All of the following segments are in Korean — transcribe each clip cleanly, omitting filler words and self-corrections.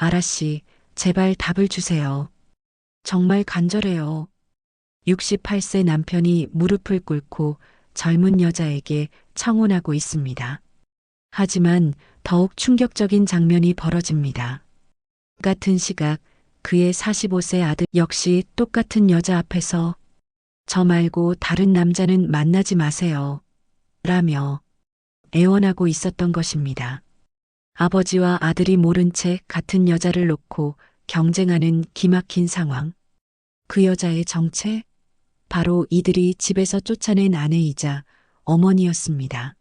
아라씨, 제발 답을 주세요. 정말 간절해요. 68세 남편이 무릎을 꿇고 젊은 여자에게 청혼하고 있습니다. 하지만 더욱 충격적인 장면이 벌어집니다. 같은 시각 그의 45세 아들 역시 똑같은 여자 앞에서 저 말고 다른 남자는 만나지 마세요. 라며 애원하고 있었던 것입니다. 아버지와 아들이 모른 채 같은 여자를 놓고 경쟁하는 기막힌 상황. 그 여자의 정체? 바로 이들이 집에서 쫓아낸 아내이자 어머니였습니다.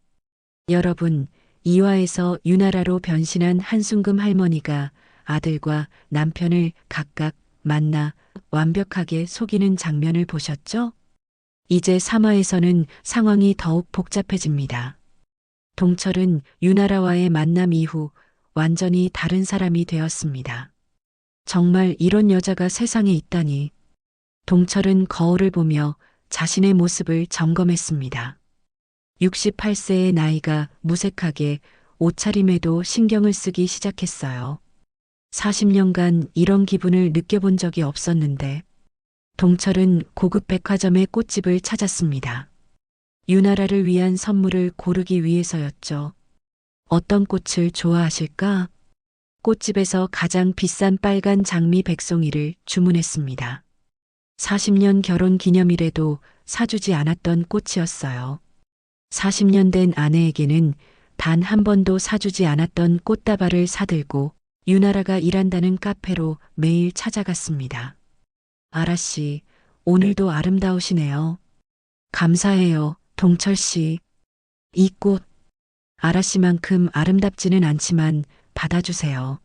여러분, 이화에서 유나라로 변신한 한순금 할머니가 아들과 남편을 각각 만나 완벽하게 속이는 장면을 보셨죠? 이제 3화에서는 상황이 더욱 복잡해집니다. 동철은 유나라와의 만남 이후 완전히 다른 사람이 되었습니다. 정말 이런 여자가 세상에 있다니. 동철은 거울을 보며 자신의 모습을 점검했습니다. 68세의 나이가 무색하게 옷차림에도 신경을 쓰기 시작했어요. 40년간 이런 기분을 느껴본 적이 없었는데, 동철은 고급 백화점의 꽃집을 찾았습니다. 유나라를 위한 선물을 고르기 위해서였죠. 어떤 꽃을 좋아하실까? 꽃집에서 가장 비싼 빨간 장미 백송이를 주문했습니다. 40년 결혼 기념일에도 사주지 않았던 꽃이었어요. 40년 된 아내에게는 단 한 번도 사주지 않았던 꽃다발을 사들고 유나라가 일한다는 카페로 매일 찾아갔습니다. 아라씨, 오늘도 아름다우시네요. 감사해요, 동철씨. 이 꽃, 아라씨만큼 아름답지는 않지만 받아주세요.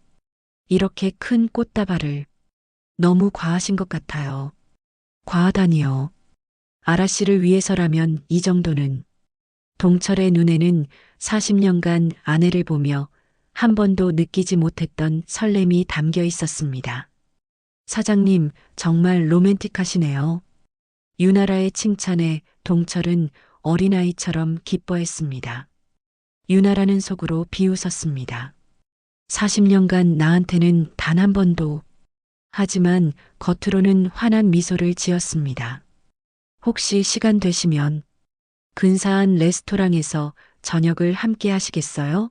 이렇게 큰 꽃다발을 너무 과하신 것 같아요. 과하다니요. 아라씨를 위해서라면 이 정도는. 동철의 눈에는 40년간 아내를 보며 한 번도 느끼지 못했던 설렘이 담겨 있었습니다. 사장님, 정말 로맨틱하시네요. 유나라의 칭찬에 동철은 어린아이처럼 기뻐했습니다. 유나라는 속으로 비웃었습니다. 40년간 나한테는 단 한 번도. 하지만 겉으로는 환한 미소를 지었습니다. 혹시 시간 되시면 근사한 레스토랑에서 저녁을 함께 하시겠어요?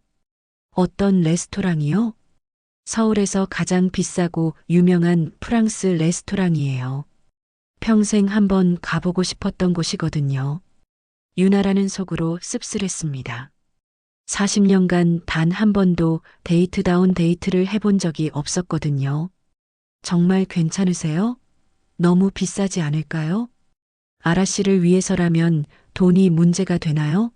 어떤 레스토랑이요? 서울에서 가장 비싸고 유명한 프랑스 레스토랑이에요. 평생 한번 가보고 싶었던 곳이거든요. 유나라는 속으로 씁쓸했습니다. 40년간 단 한 번도 데이트다운 데이트를 해본 적이 없었거든요. 정말 괜찮으세요? 너무 비싸지 않을까요? 아라씨를 위해서라면 돈이 문제가 되나요?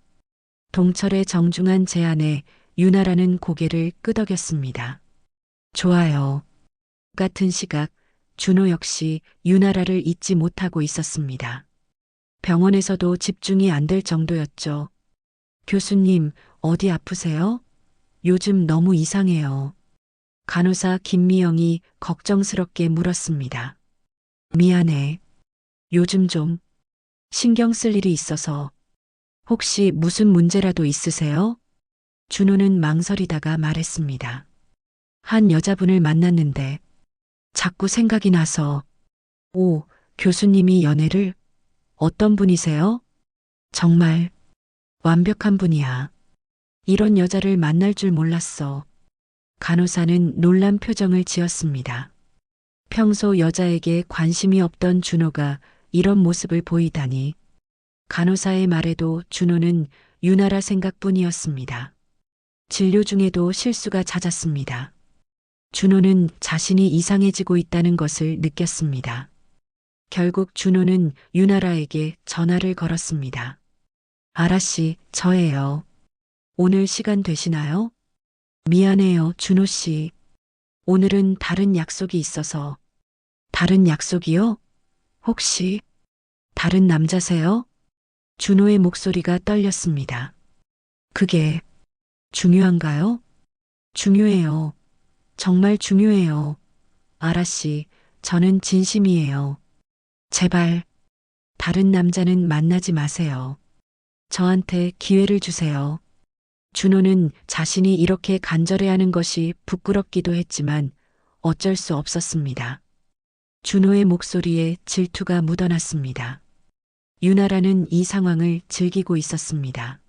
동철의 정중한 제안에 유나라는 고개를 끄덕였습니다. 좋아요. 같은 시각 준호 역시 유나라를 잊지 못하고 있었습니다. 병원에서도 집중이 안 될 정도였죠. 교수님, 어디 아프세요? 요즘 너무 이상해요. 간호사 김미영이 걱정스럽게 물었습니다. 미안해. 요즘 좀 신경 쓸 일이 있어서. 혹시 무슨 문제라도 있으세요? 준호는 망설이다가 말했습니다. 한 여자분을 만났는데 자꾸 생각이 나서. 오, 교수님이 연애를? 어떤 분이세요? 정말 완벽한 분이야. 이런 여자를 만날 줄 몰랐어. 간호사는 놀란 표정을 지었습니다. 평소 여자에게 관심이 없던 준호가 이런 모습을 보이다니. 간호사의 말에도 준호는 유나라 생각뿐이었습니다. 진료 중에도 실수가 잦았습니다. 준호는 자신이 이상해지고 있다는 것을 느꼈습니다. 결국 준호는 유나라에게 전화를 걸었습니다. 아라씨, 저예요. 오늘 시간 되시나요? 미안해요, 준호씨. 오늘은 다른 약속이 있어서. 다른 약속이요? 혹시 다른 남자세요? 준호의 목소리가 떨렸습니다. 그게 중요한가요? 중요해요. 정말 중요해요. 아라씨, 저는 진심이에요. 제발 다른 남자는 만나지 마세요. 저한테 기회를 주세요. 준호는 자신이 이렇게 간절해하는 것이 부끄럽기도 했지만 어쩔 수 없었습니다. 준호의 목소리에 질투가 묻어났습니다. 유나라는 이 상황을 즐기고 있었습니다.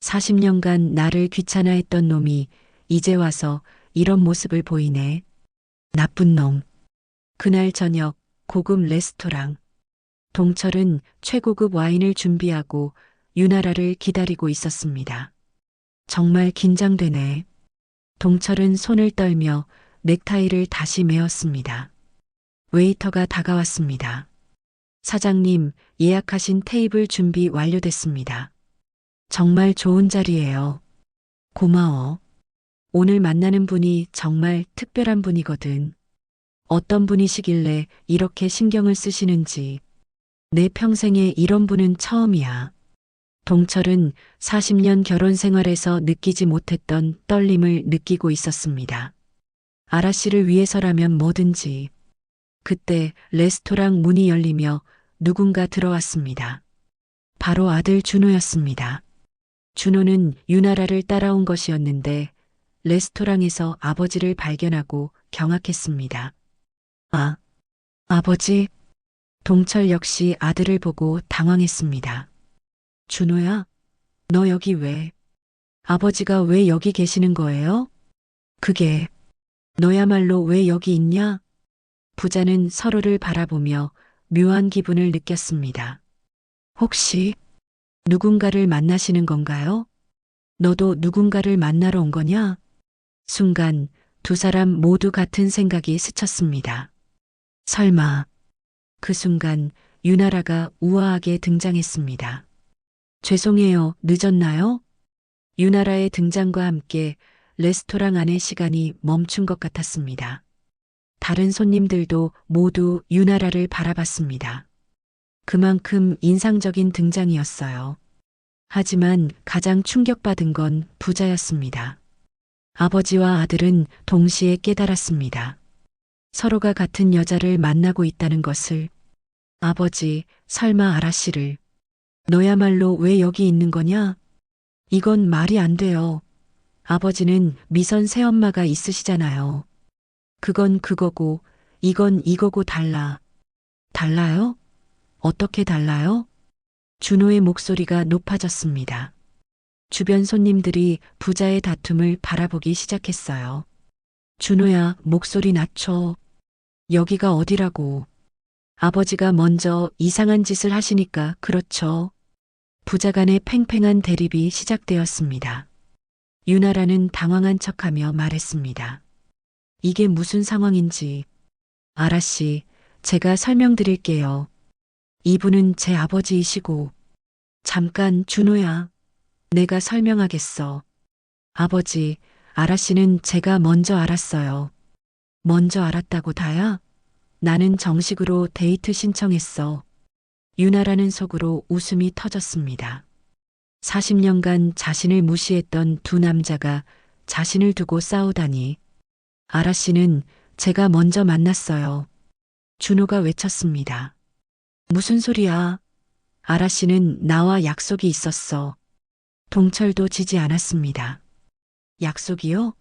40년간 나를 귀찮아했던 놈이 이제 와서 이런 모습을 보이네. 나쁜 놈. 그날 저녁 고급 레스토랑. 동철은 최고급 와인을 준비하고 유나라를 기다리고 있었습니다. 정말 긴장되네. 동철은 손을 떨며 넥타이를 다시 메었습니다. 웨이터가 다가왔습니다. 사장님, 예약하신 테이블 준비 완료됐습니다. 정말 좋은 자리예요. 고마워. 오늘 만나는 분이 정말 특별한 분이거든. 어떤 분이시길래 이렇게 신경을 쓰시는지. 내 평생에 이런 분은 처음이야. 동철은 40년 결혼 생활에서 느끼지 못했던 떨림을 느끼고 있었습니다. 아라 씨를 위해서라면 뭐든지. 그때 레스토랑 문이 열리며 누군가 들어왔습니다. 바로 아들 준호였습니다. 준호는 유나라를 따라온 것이었는데 레스토랑에서 아버지를 발견하고 경악했습니다. 아, 아버지. 동철 역시 아들을 보고 당황했습니다. 준호야, 너 여기 왜? 아버지가 왜 여기 계시는 거예요? 그게, 너야말로 왜 여기 있냐? 부자는 서로를 바라보며 묘한 기분을 느꼈습니다. 혹시 누군가를 만나시는 건가요? 너도 누군가를 만나러 온 거냐? 순간 두 사람 모두 같은 생각이 스쳤습니다. 설마. 그 순간 유나라가 우아하게 등장했습니다. 죄송해요, 늦었나요? 유나라의 등장과 함께 레스토랑 안의 시간이 멈춘 것 같았습니다. 다른 손님들도 모두 유나라를 바라봤습니다. 그만큼 인상적인 등장이었어요. 하지만 가장 충격받은 건 부자였습니다. 아버지와 아들은 동시에 깨달았습니다. 서로가 같은 여자를 만나고 있다는 것을. 아버지, 설마 아라 씨를. 너야말로 왜 여기 있는 거냐? 이건 말이 안 돼요. 아버지는 미선 새엄마가 있으시잖아요. 그건 그거고, 이건 이거고 달라. 달라요? 어떻게 달라요? 준호의 목소리가 높아졌습니다. 주변 손님들이 부자의 다툼을 바라보기 시작했어요. 준호야, 목소리 낮춰. 여기가 어디라고. 아버지가 먼저 이상한 짓을 하시니까 그렇죠. 부자 간의 팽팽한 대립이 시작되었습니다. 유나라는 당황한 척하며 말했습니다. 이게 무슨 상황인지. 아라 씨, 제가 설명드릴게요. 이분은 제 아버지이시고. 잠깐, 준호야. 내가 설명하겠어. 아버지, 아라 씨는 제가 먼저 알았어요. 먼저 알았다고 다야? 나는 정식으로 데이트 신청했어. 유나라는 속으로 웃음이 터졌습니다. 40년간 자신을 무시했던 두 남자가 자신을 두고 싸우다니. 아라 씨는 제가 먼저 만났어요. 준호가 외쳤습니다. 무슨 소리야? 아라 씨는 나와 약속이 있었어. 동철도 지지 않았습니다. 약속이요?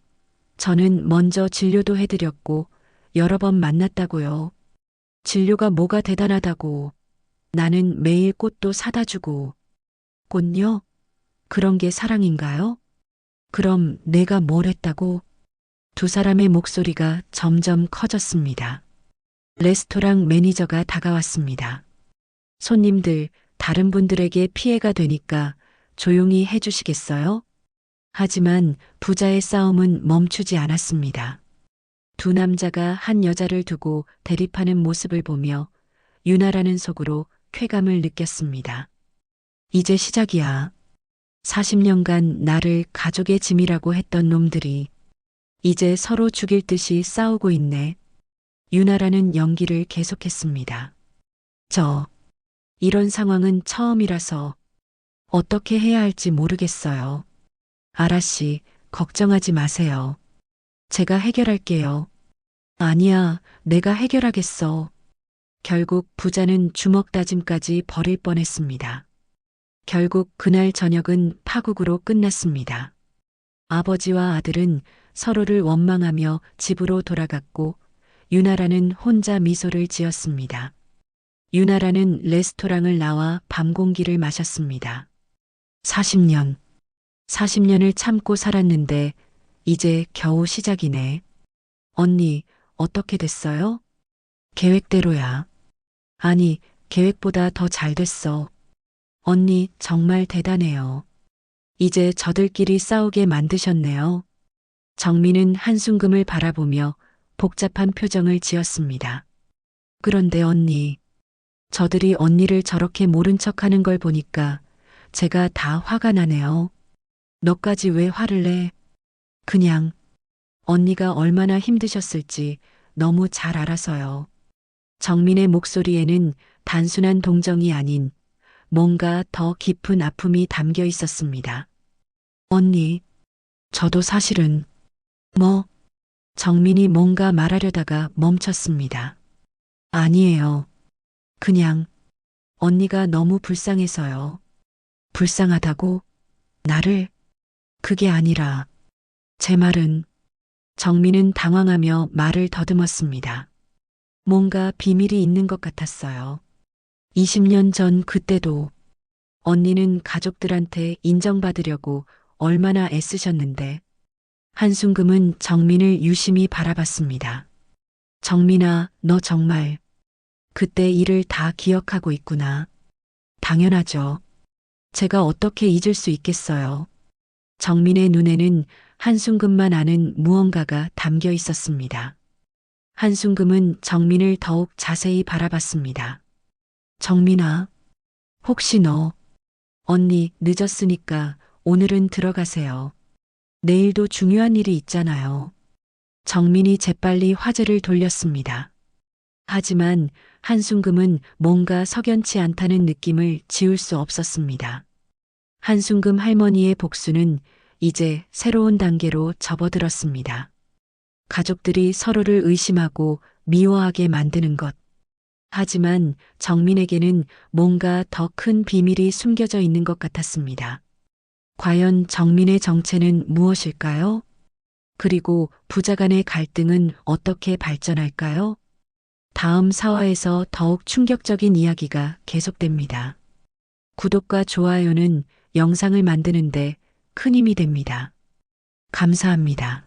저는 먼저 진료도 해드렸고 여러 번 만났다고요. 진료가 뭐가 대단하다고. 나는 매일 꽃도 사다 주고. 꽃요? 그런 게 사랑인가요? 그럼 내가 뭘 했다고? 두 사람의 목소리가 점점 커졌습니다. 레스토랑 매니저가 다가왔습니다. 손님들, 다른 분들에게 피해가 되니까 조용히 해주시겠어요? 하지만 부자의 싸움은 멈추지 않았습니다. 두 남자가 한 여자를 두고 대립하는 모습을 보며 유나라는 속으로 쾌감을 느꼈습니다. 이제 시작이야. 40년간 나를 가족의 짐이라고 했던 놈들이 이제 서로 죽일 듯이 싸우고 있네. 유나라는 연기를 계속했습니다. 이런 상황은 처음이라서 어떻게 해야 할지 모르겠어요. 아라 씨, 걱정하지 마세요. 제가 해결할게요. 아니야, 내가 해결하겠어. 결국 부자는 주먹 다짐까지 벌일 뻔했습니다. 결국 그날 저녁은 파국으로 끝났습니다. 아버지와 아들은 서로를 원망하며 집으로 돌아갔고 유나라는 혼자 미소를 지었습니다. 유나라는 레스토랑을 나와 밤 공기를 마셨습니다. 40년. 40년을 참고 살았는데 이제 겨우 시작이네. 언니, 어떻게 됐어요? 계획대로야. 아니, 계획보다 더 잘 됐어. 언니, 정말 대단해요. 이제 저들끼리 싸우게 만드셨네요. 정민은 한순금을 바라보며 복잡한 표정을 지었습니다. 그런데 언니, 저들이 언니를 저렇게 모른 척하는 걸 보니까 제가 다 화가 나네요. 너까지 왜 화를 내? 그냥 언니가 얼마나 힘드셨을지 너무 잘 알아서요. 정민의 목소리에는 단순한 동정이 아닌 뭔가 더 깊은 아픔이 담겨 있었습니다. 언니, 저도 사실은 뭐? 정민이 뭔가 말하려다가 멈췄습니다. 아니에요. 그냥 언니가 너무 불쌍해서요. 불쌍하다고? 나를? 그게 아니라 제 말은 정민은 당황하며 말을 더듬었습니다. 뭔가 비밀이 있는 것 같았어요. 20년 전 그때도 언니는 가족들한테 인정받으려고 얼마나 애쓰셨는데 한순금은 정민을 유심히 바라봤습니다. 정민아, 너 정말 그때 일을 다 기억하고 있구나. 당연하죠. 제가 어떻게 잊을 수 있겠어요. 정민의 눈에는 한순금만 아는 무언가가 담겨 있었습니다. 한순금은 정민을 더욱 자세히 바라봤습니다. 정민아, 혹시 너, 언니 늦었으니까 오늘은 들어가세요. 내일도 중요한 일이 있잖아요. 정민이 재빨리 화제를 돌렸습니다. 하지만 한순금은 뭔가 석연치 않다는 느낌을 지울 수 없었습니다. 한순금 할머니의 복수는 이제 새로운 단계로 접어들었습니다. 가족들이 서로를 의심하고 미워하게 만드는 것. 하지만 정민에게는 뭔가 더 큰 비밀이 숨겨져 있는 것 같았습니다. 과연 정민의 정체는 무엇일까요? 그리고 부자 간의 갈등은 어떻게 발전할까요? 다음 사화에서 더욱 충격적인 이야기가 계속됩니다. 구독과 좋아요는 영상을 만드는데 큰 힘이 됩니다. 감사합니다.